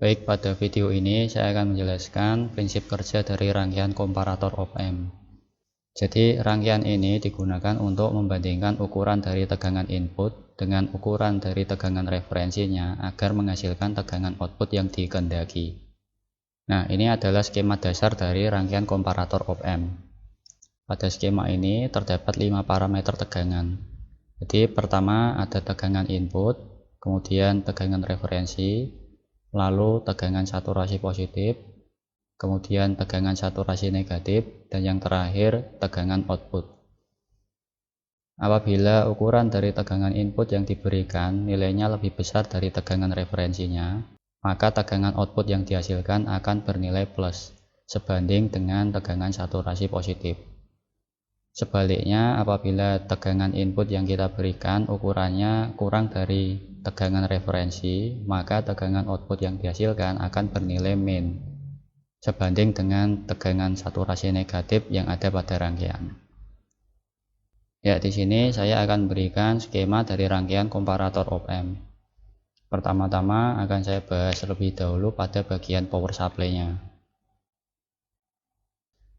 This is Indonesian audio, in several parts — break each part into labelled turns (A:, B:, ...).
A: Baik, pada video ini saya akan menjelaskan prinsip kerja dari rangkaian komparator op-amp. Jadi, rangkaian ini digunakan untuk membandingkan ukuran dari tegangan input dengan ukuran dari tegangan referensinya agar menghasilkan tegangan output yang dikehendaki. Nah, ini adalah skema dasar dari rangkaian komparator op-amp. Pada skema ini terdapat 5 parameter tegangan. Jadi, pertama ada tegangan input, kemudian tegangan referensi, lalu tegangan saturasi positif, kemudian tegangan saturasi negatif, dan yang terakhir tegangan output. Apabila ukuran dari tegangan input yang diberikan nilainya lebih besar dari tegangan referensinya, maka tegangan output yang dihasilkan akan bernilai plus sebanding dengan tegangan saturasi positif. Sebaliknya, apabila tegangan input yang kita berikan ukurannya kurang dari tegangan referensi, maka tegangan output yang dihasilkan akan bernilai min sebanding dengan tegangan saturasi negatif yang ada pada rangkaian. Ya, di sini saya akan berikan skema dari rangkaian komparator op-amp. Pertama-tama akan saya bahas terlebih dahulu pada bagian power supply-nya.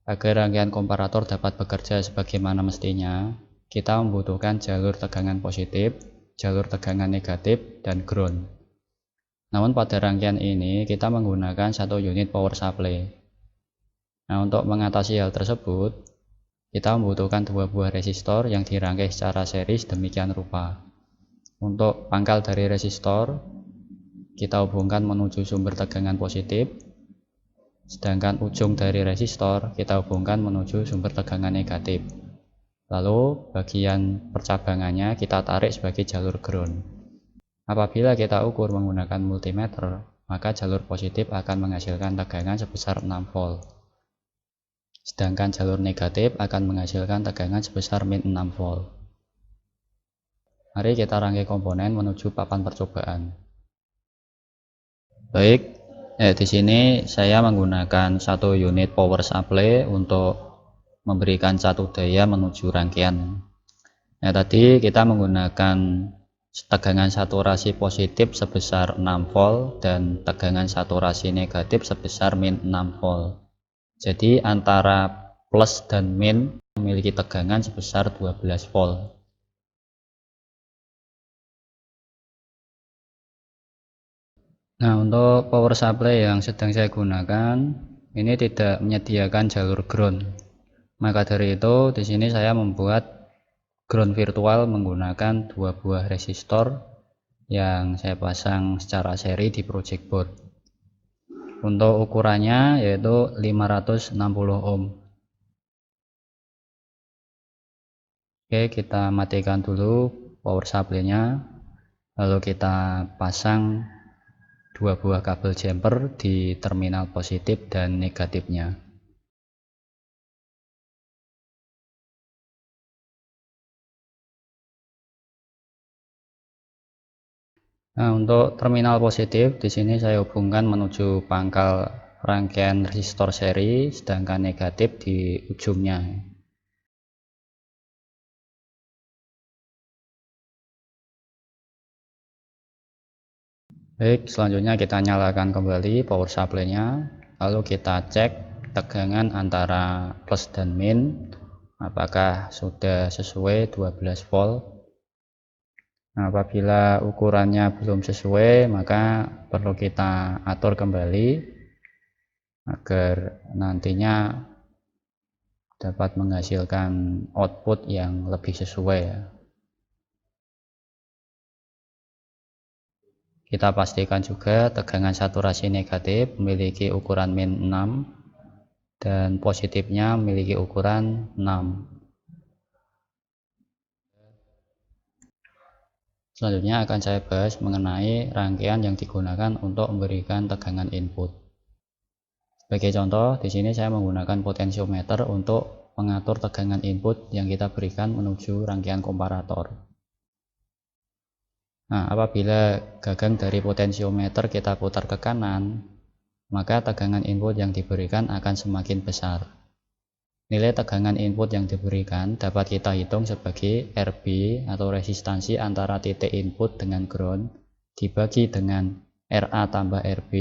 A: Agar rangkaian komparator dapat bekerja sebagaimana mestinya, kita membutuhkan jalur tegangan positif, jalur tegangan negatif, dan ground. Namun pada rangkaian ini kita menggunakan satu unit power supply. Nah, untuk mengatasi hal tersebut, kita membutuhkan dua buah resistor yang dirangkai secara series demikian rupa. Untuk pangkal dari resistor, kita hubungkan menuju sumber tegangan positif, sedangkan ujung dari resistor kita hubungkan menuju sumber tegangan negatif. Lalu bagian percabangannya kita tarik sebagai jalur ground. Apabila kita ukur menggunakan multimeter, maka jalur positif akan menghasilkan tegangan sebesar 6 volt. Sedangkan jalur negatif akan menghasilkan tegangan sebesar min 6 volt. Mari kita rangkai komponen menuju papan percobaan. Baik, di sini saya menggunakan satu unit power supply untuk memberikan satu daya menuju rangkaian. Nah, tadi kita menggunakan tegangan saturasi positif sebesar 6 volt dan tegangan saturasi negatif sebesar min 6 volt. Jadi antara plus dan min memiliki tegangan sebesar 12 volt. Nah, untuk power supply yang sedang saya gunakan ini tidak menyediakan jalur ground. Maka dari itu di sini saya membuat ground virtual menggunakan dua buah resistor yang saya pasang secara seri di project board. Untuk ukurannya yaitu 560 ohm. Oke, kita matikan dulu power supply-nya. Lalu kita pasang dua buah kabel jumper di terminal positif dan negatifnya. Nah, untuk terminal positif di sini saya hubungkan menuju pangkal rangkaian resistor seri, sedangkan negatif di ujungnya. Baik, selanjutnya kita nyalakan kembali power supply-nya, lalu kita cek tegangan antara plus dan min apakah sudah sesuai 12 volt. Nah, apabila ukurannya belum sesuai, maka perlu kita atur kembali agar nantinya dapat menghasilkan output yang lebih sesuai. Kita pastikan juga tegangan saturasi negatif memiliki ukuran min 6 dan positifnya memiliki ukuran 6. Selanjutnya akan saya bahas mengenai rangkaian yang digunakan untuk memberikan tegangan input. Sebagai contoh, di sini saya menggunakan potensiometer untuk mengatur tegangan input yang kita berikan menuju rangkaian komparator. Nah, apabila gagang dari potensiometer kita putar ke kanan, maka tegangan input yang diberikan akan semakin besar. Nilai tegangan input yang diberikan dapat kita hitung sebagai RB atau resistansi antara titik input dengan ground dibagi dengan RA tambah RB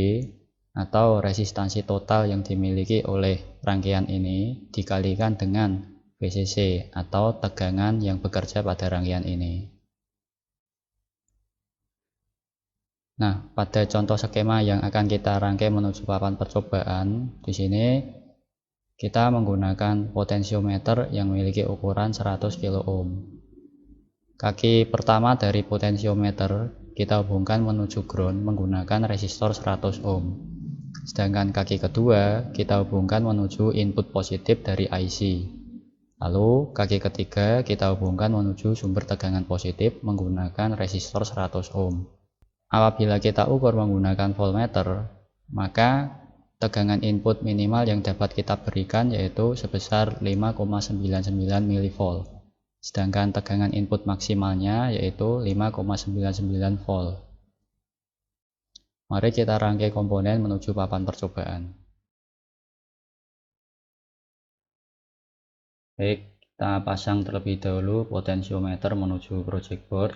A: atau resistansi total yang dimiliki oleh rangkaian ini dikalikan dengan VCC atau tegangan yang bekerja pada rangkaian ini. Nah, pada contoh skema yang akan kita rangkai menuju papan percobaan, di sini kita menggunakan potensiometer yang memiliki ukuran 100 kilo ohm. Kaki pertama dari potensiometer kita hubungkan menuju ground menggunakan resistor 100 ohm. Sedangkan kaki kedua kita hubungkan menuju input positif dari IC. Lalu kaki ketiga kita hubungkan menuju sumber tegangan positif menggunakan resistor 100 ohm. Apabila kita ukur menggunakan voltmeter, maka tegangan input minimal yang dapat kita berikan yaitu sebesar 5,99 mV. Sedangkan tegangan input maksimalnya yaitu 5,99 volt. Mari kita rangkai komponen menuju papan percobaan. Baik, kita pasang terlebih dahulu potensiometer menuju project board.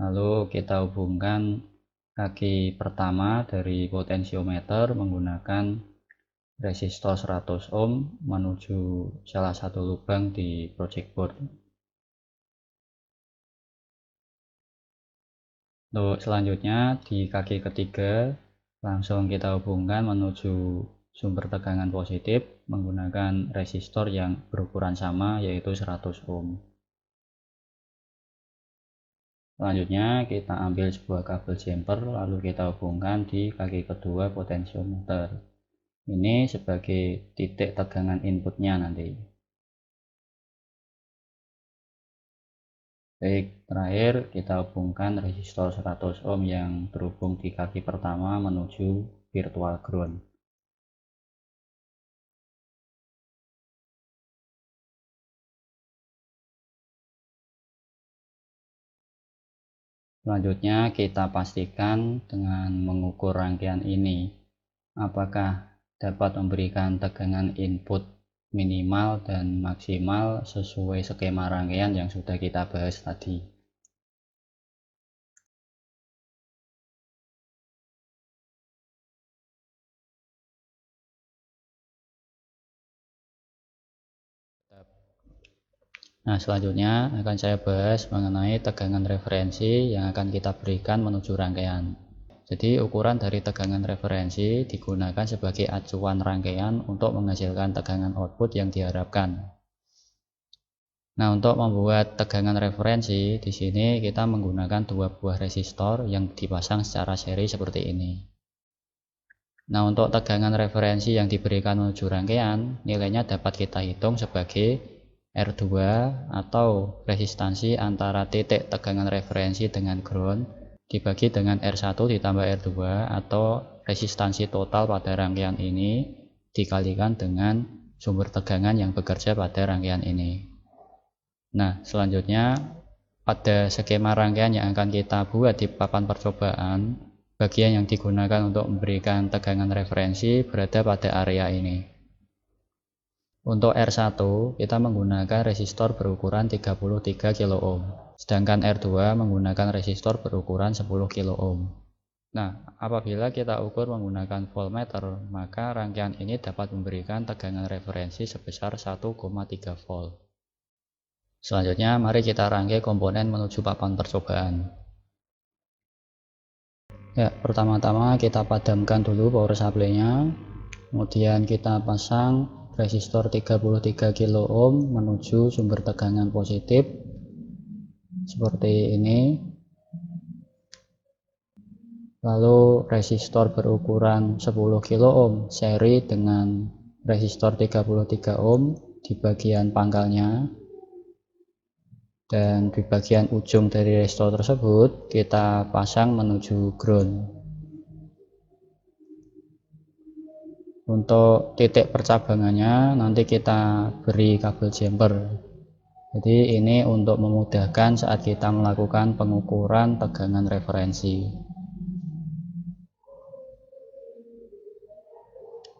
A: Lalu kita hubungkan kaki pertama dari potensiometer menggunakan resistor 100 ohm menuju salah satu lubang di project board. Lalu selanjutnya di kaki ketiga langsung kita hubungkan menuju sumber tegangan positif menggunakan resistor yang berukuran sama yaitu 100 ohm. Selanjutnya kita ambil sebuah kabel jumper lalu kita hubungkan di kaki kedua potensiometer. Ini sebagai titik tegangan inputnya nanti. Baik, terakhir kita hubungkan resistor 100 ohm yang terhubung di kaki pertama menuju virtual ground. Selanjutnya kita pastikan dengan mengukur rangkaian ini apakah dapat memberikan tegangan input minimal dan maksimal sesuai skema rangkaian yang sudah kita bahas tadi. Nah, selanjutnya akan saya bahas mengenai tegangan referensi yang akan kita berikan menuju rangkaian. Jadi ukuran dari tegangan referensi digunakan sebagai acuan rangkaian untuk menghasilkan tegangan output yang diharapkan. Nah, untuk membuat tegangan referensi di sini kita menggunakan dua buah resistor yang dipasang secara seri seperti ini. Nah, untuk tegangan referensi yang diberikan menuju rangkaian, nilainya dapat kita hitung sebagai R2 atau resistansi antara titik tegangan referensi dengan ground dibagi dengan R1 ditambah R2 atau resistansi total pada rangkaian ini dikalikan dengan sumber tegangan yang bekerja pada rangkaian ini. Nah, selanjutnya pada skema rangkaian yang akan kita buat di papan percobaan, bagian yang digunakan untuk memberikan tegangan referensi berada pada area ini. Untuk R1 kita menggunakan resistor berukuran 33 kilo ohm, sedangkan R2 menggunakan resistor berukuran 10 kilo ohm. Nah, apabila kita ukur menggunakan voltmeter, maka rangkaian ini dapat memberikan tegangan referensi sebesar 1,3 volt. Selanjutnya mari kita rangkai komponen menuju papan percobaan. Ya, pertama-tama kita padamkan dulu power supply-nya, kemudian kita pasang resistor 33 kilo ohm menuju sumber tegangan positif seperti ini. Lalu resistor berukuran 10 kilo ohm seri dengan resistor 33 ohm di bagian pangkalnya, dan di bagian ujung dari resistor tersebut kita pasang menuju ground. Untuk titik percabangannya nanti kita beri kabel jumper. Jadi ini untuk memudahkan saat kita melakukan pengukuran tegangan referensi.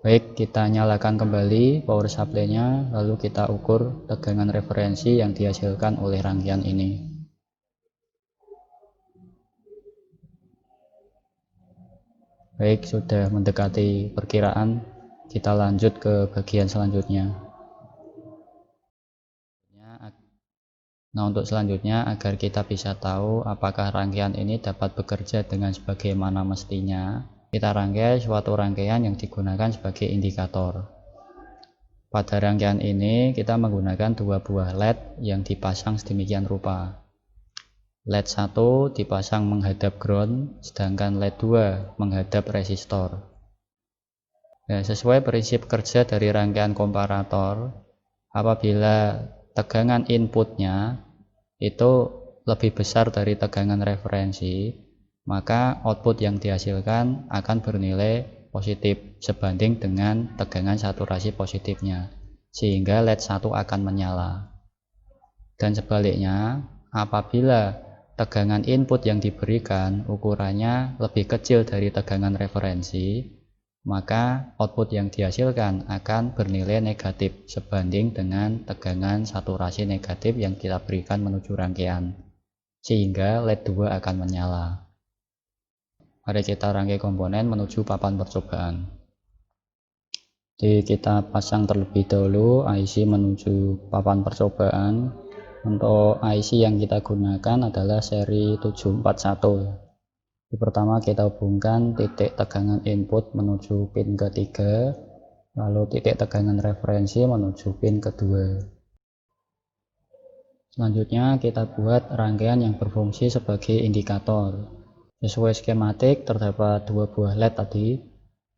A: Baik, kita nyalakan kembali power supply-nya, lalu kita ukur tegangan referensi yang dihasilkan oleh rangkaian ini. Baik, sudah mendekati perkiraan, kita lanjut ke bagian selanjutnya. Nah, untuk selanjutnya, agar kita bisa tahu apakah rangkaian ini dapat bekerja dengan sebagaimana mestinya, kita rangkai suatu rangkaian yang digunakan sebagai indikator. Pada rangkaian ini, kita menggunakan dua buah LED yang dipasang sedemikian rupa. LED 1 dipasang menghadap ground, sedangkan LED 2 menghadap resistor. Nah, sesuai prinsip kerja dari rangkaian komparator, apabila tegangan inputnya itu lebih besar dari tegangan referensi, maka output yang dihasilkan akan bernilai positif sebanding dengan tegangan saturasi positifnya, sehingga LED 1 akan menyala. Dan sebaliknya, apabila tegangan input yang diberikan ukurannya lebih kecil dari tegangan referensi, maka output yang dihasilkan akan bernilai negatif sebanding dengan tegangan saturasi negatif yang kita berikan menuju rangkaian, sehingga LED 2 akan menyala. Mari kita rangkai komponen menuju papan percobaan. Jadi kita pasang terlebih dahulu IC menuju papan percobaan. Untuk IC yang kita gunakan adalah seri 741. Pertama kita hubungkan titik tegangan input menuju pin ketiga, lalu titik tegangan referensi menuju pin kedua. Selanjutnya kita buat rangkaian yang berfungsi sebagai indikator. Sesuai skematik terdapat dua buah LED tadi.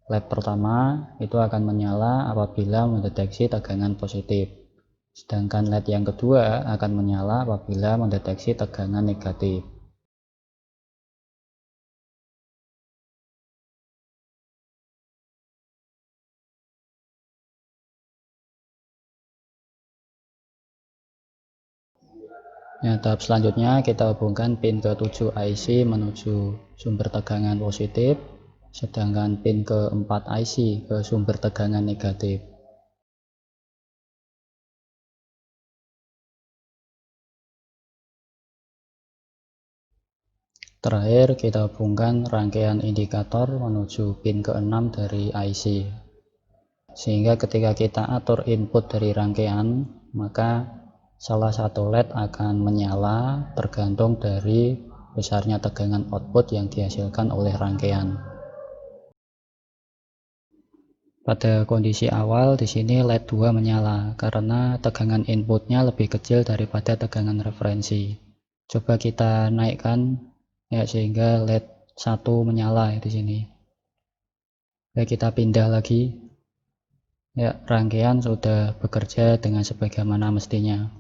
A: LED pertama itu akan menyala apabila mendeteksi tegangan positif, sedangkan LED yang kedua akan menyala apabila mendeteksi tegangan negatif. Nah, tahap selanjutnya kita hubungkan pin ke-7 IC menuju sumber tegangan positif, sedangkan pin ke-4 IC ke sumber tegangan negatif. Terakhir kita hubungkan rangkaian indikator menuju pin ke-6 dari IC, sehingga ketika kita atur input dari rangkaian, maka salah satu LED akan menyala tergantung dari besarnya tegangan output yang dihasilkan oleh rangkaian. Pada kondisi awal di sini LED 2 menyala karena tegangan inputnya lebih kecil daripada tegangan referensi. Coba kita naikkan ya sehingga LED 1 menyala ya, di sini. Ya, kita pindah lagi. Ya, rangkaian sudah bekerja dengan sebagaimana mestinya.